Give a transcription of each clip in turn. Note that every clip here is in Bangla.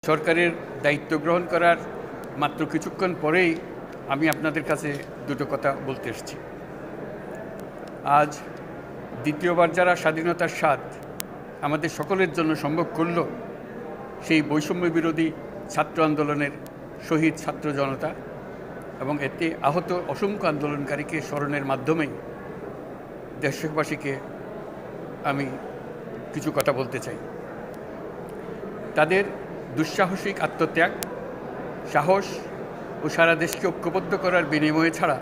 সরকারের দায়িত্ব গ্রহণ করার মাত্র কিছুক্ষণ পরেই আমি আপনাদের কাছে দুটো কথা বলতে এসেছি। আজ দ্বিতীয়বার যারা স্বাধীনতার স্বাদ আমাদের সকলের জন্য সম্ভব করল, সেই বৈষম্য বিরোধী ছাত্র আন্দোলনের শহীদ ছাত্র জনতা এবং এতে আহত অসংখ্য আন্দোলনকারীকে স্মরণের মাধ্যমেই দেশবাসীকে আমি কিছু কথা বলতে চাই। তাদের দুঃসাহসিক আত্মত্যাগ, সাহস ও সারা দেশকে ঐক্যবদ্ধ করার বিনিময়ে ছাড়া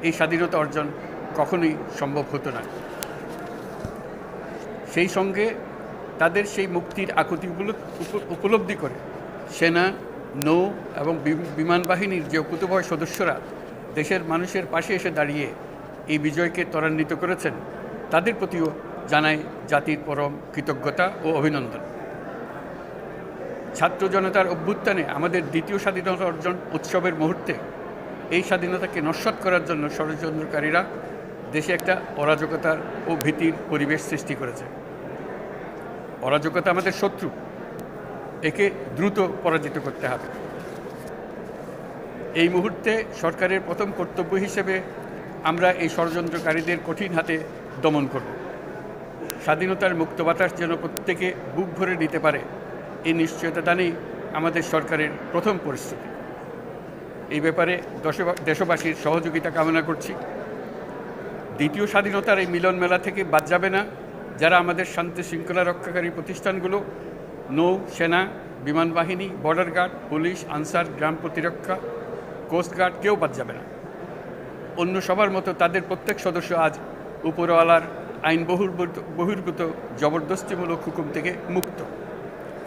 এই স্বাধীনতা অর্জন কখনোই সম্ভব হতো না। সেই সঙ্গে তাদের সেই মুক্তির আকুতি উপলব্ধি করে সেনা, নৌ এবং বিমান বাহিনীর যে অকুতোভয় সদস্যরা দেশের মানুষের পাশে এসে দাঁড়িয়ে এই বিজয়কে ত্বরান্বিত করেছেন, তাদের প্রতিও জানাই জাতির পরম কৃতজ্ঞতা ও অভিনন্দন। ছাত্র জনতার অভ্যুত্থানে আমাদের দ্বিতীয় স্বাধীনতা অর্জন উৎসবের মুহূর্তে এই স্বাধীনতাকে নস্যাৎ করার জন্য ষড়যন্ত্রকারীরা দেশে একটা অরাজকতার ও ভীতির পরিবেশ সৃষ্টি করেছে। অরাজকতা আমাদের শত্রু, একে দ্রুত পরাজিত করতে হবে। এই মুহূর্তে সরকারের প্রথম কর্তব্য হিসেবে আমরা এই ষড়যন্ত্রকারীদের কঠিন হাতে দমন করব। স্বাধীনতার মুক্ত বাতাস যেন প্রত্যেকে বুক ভরে নিতে পারে, এই নিশ্চয়তা দানেই আমাদের সরকারের প্রথম পরিস্থিতি। এই ব্যাপারে দেশবাসীর সহযোগিতা কামনা করছি। দ্বিতীয় স্বাধীনতার এই মিলন মেলা থেকে বাদ যাবে না যারা আমাদের শান্তি শৃঙ্খলা রক্ষাকারী প্রতিষ্ঠানগুলো, নৌ, সেনা, বিমান বাহিনী, বর্ডার গার্ড, পুলিশ, আনসার, গ্রাম প্রতিরক্ষা, কোস্টগার্ড, কেউ বাদ যাবে না। অন্য সবার মতো তাদের প্রত্যেক সদস্য আজ উপরওয়ালার আইন বহির্ভূত জবরদস্তিমূলক হুকুম থেকে মুক্ত।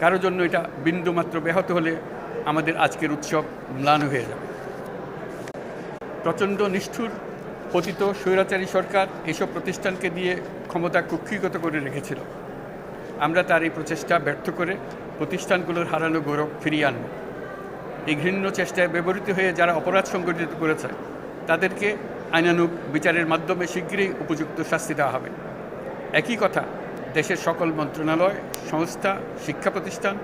কারোর জন্য এটা বিন্দুমাত্র ব্যাহত হলে আমাদের আজকের উৎসব ম্লান হয়ে যাবে। প্রচণ্ড নিষ্ঠুর পতিত স্বৈরাচারী সরকার এসব প্রতিষ্ঠানকে দিয়ে ক্ষমতা কুক্ষিগত করে রেখেছিল। আমরা তার এই প্রচেষ্টা ব্যর্থ করে প্রতিষ্ঠানগুলোর হারানো গৌরব ফিরিয়ে আনব। এই ঘৃণ্য চেষ্টায় ব্যবহৃত হয়ে যারা অপরাধ সংগঠিত করেছে তাদেরকে আইনানুগ বিচারের মাধ্যমে শীঘ্রই উপযুক্ত শাস্তি দেওয়া হবে। একই কথা দেশের সকল মন্ত্রণালয়, সংস্থা, শিক্ষা প্রতিষ্ঠান,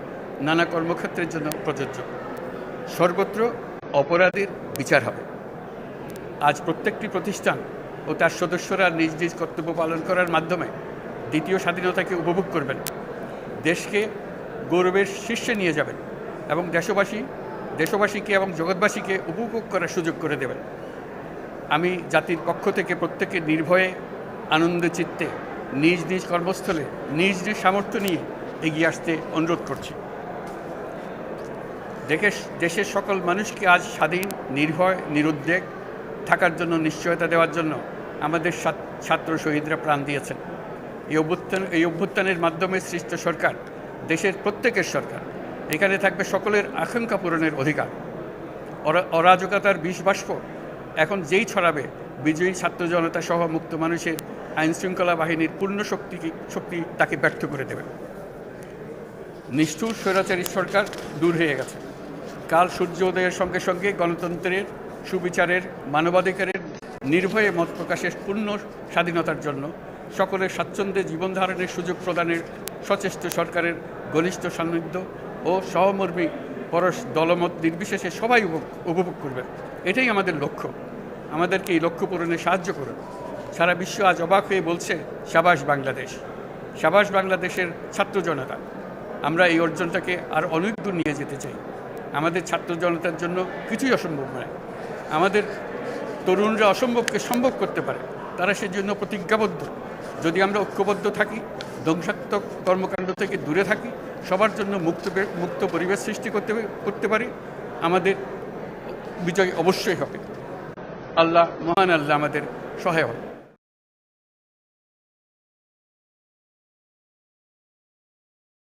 নানা কর্মক্ষেত্রের জন্য প্রযোজ্য। সর্বত্র অপরাধীর বিচার হবে। আজ প্রত্যেকটি প্রতিষ্ঠান ও তার সদস্যরা নিজ নিজ কর্তব্য পালন করার মাধ্যমে দ্বিতীয় স্বাধীনতাকে উপভোগ করবেন, দেশকে গৌরবের শীর্ষে নিয়ে যাবেন এবং দেশবাসীকে এবং জগৎবাসীকে উপভোগ করার সুযোগ করে দেবেন। আমি জাতির পক্ষ থেকে প্রত্যেকে নির্ভয়ে আনন্দ চিত্তে নিজ নিজ কর্মস্থলে নিজ নিজ সামর্থ্য নিয়ে এগিয়ে আসতে অনুরোধ করছি। দেশের সকল মানুষকে আজ স্বাধীন, নির্ভয়, নিরুদ্বেগ থাকার জন্য নিশ্চয়তা দেওয়ার জন্য আমাদের ছাত্র শহীদরা প্রাণ দিয়েছেন। এই অভ্যুত্থানের মাধ্যমে সৃষ্ট সরকার দেশের প্রত্যেকের সরকার। এখানে থাকবে সকলের আকাঙ্ক্ষা পূরণের অধিকার। অরাজকতার বিষবাষ্প এখন যেই ছড়াবে, বিজয়ী ছাত্র জনতা সহ মুক্ত মানুষের আইনশৃঙ্খলা বাহিনীর পূর্ণ শক্তি তাকে ব্যর্থ করে দেবে। নিষ্ঠুর স্বৈরাচারী সরকার দূর হয়ে গেছে। কাল সূর্য উদয়ের সঙ্গে সঙ্গে গণতন্ত্রের, সুবিচারের, মানবাধিকারের নির্ভয়ে মত প্রকাশের পূর্ণ স্বাধীনতার জন্য সকলের স্বাচ্ছন্দ্যে জীবন ধারণের সুযোগ প্রদানের সচেষ্ট সরকারের ঘনিষ্ঠ সান্নিধ্য ও সহমর্মী পরশ দলমত নির্বিশেষে সবাই উপভোগ করবে। এটাই আমাদের লক্ষ্য। আমাদেরকে এই লক্ষ্য পূরণে সাহায্য করুন। সারা বিশ্ব আজ অবাক হয়ে বলছে, সাবাস বাংলাদেশ, সাবাস বাংলাদেশের ছাত্র জনতা। আমরা এই অর্জনটাকে আর অনেক দূর নিয়ে যেতে চাই। আমাদের ছাত্র জনতার জন্য কিছুই অসম্ভব নয়। আমাদের তরুণরা অসম্ভবকে সম্ভব করতে পারে, তারা সেজন্য প্রতিজ্ঞাবদ্ধ। যদি আমরা ঐক্যবদ্ধ থাকি, ধ্বংসাত্মক কর্মকাণ্ড থেকে দূরে থাকি, সবার জন্য মুক্ত পরিবেশ সৃষ্টি করতে পারি, আমাদের বিজয় অবশ্যই হবে। আল্লাহ, মহান আল্লাহ আমাদের সহায় হবে।